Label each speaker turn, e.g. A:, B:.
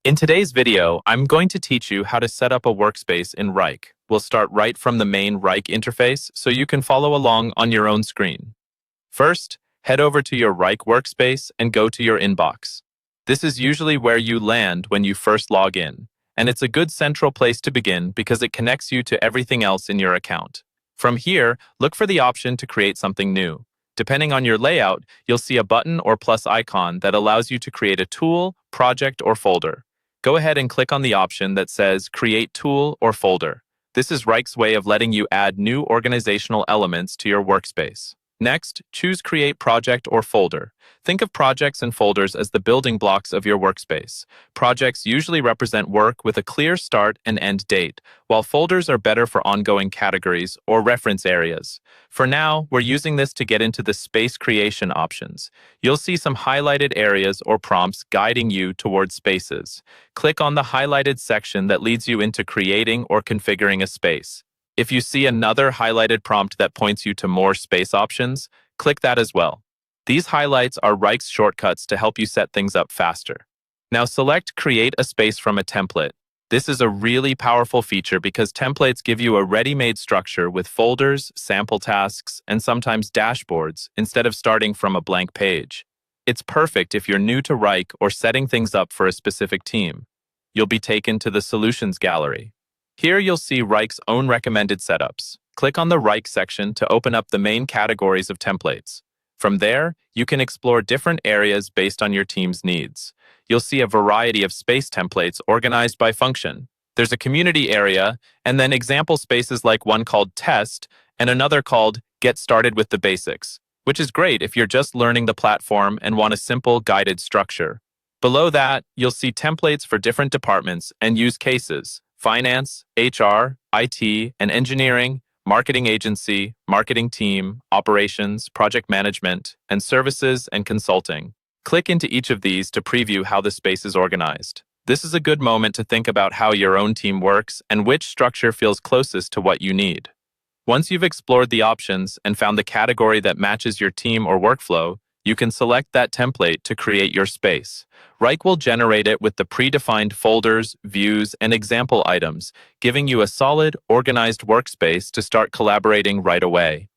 A: In today's video, I'm going to teach you how to set up a workspace in Wrike. We'll start right from the main Wrike interface so you can follow along on your own screen. First, head over to your Wrike workspace and go to your inbox. This is usually where you land when you first log in, and it's a good central place to begin because it connects you to everything else in your account. From here, look for the option to create something new. Depending on your layout, you'll see a button or plus icon that allows you to create a tool, project, or folder. Go ahead and click on the option that says Create Tool or Folder. This is Wrike's way of letting you add new organizational elements to your workspace. Next, choose Create Project or Folder. Think of projects and folders as the building blocks of your workspace. Projects usually represent work with a clear start and end date, while folders are better for ongoing categories or reference areas. For now, we're using this to get into the space creation options. You'll see some highlighted areas or prompts guiding you towards spaces. Click on the highlighted section that leads you into creating or configuring a space. If you see another highlighted prompt that points you to more space options, click that as well. These highlights are Wrike's shortcuts to help you set things up faster. Now select Create a Space from a template. This is a really powerful feature because templates give you a ready-made structure with folders, sample tasks, and sometimes dashboards instead of starting from a blank page. It's perfect if you're new to Wrike or setting things up for a specific team. You'll be taken to the Solutions Gallery. Here you'll see Wrike's own recommended setups. Click on the Wrike section to open up the main categories of templates. From there, you can explore different areas based on your team's needs. You'll see a variety of space templates organized by function. There's a community area, and then example spaces like one called Test and another called Get Started with the Basics, which is great if you're just learning the platform and want a simple guided structure. Below that, you'll see templates for different departments and use cases: finance, HR, IT, and engineering, marketing agency, marketing team, operations, project management, and services and consulting. Click into each of these to preview how the space is organized. This is a good moment to think about how your own team works and which structure feels closest to what you need. Once you've explored the options and found the category that matches your team or workflow, you can select that template to create your space. Wrike will generate it with the predefined folders, views, and example items, giving you a solid, organized workspace to start collaborating right away.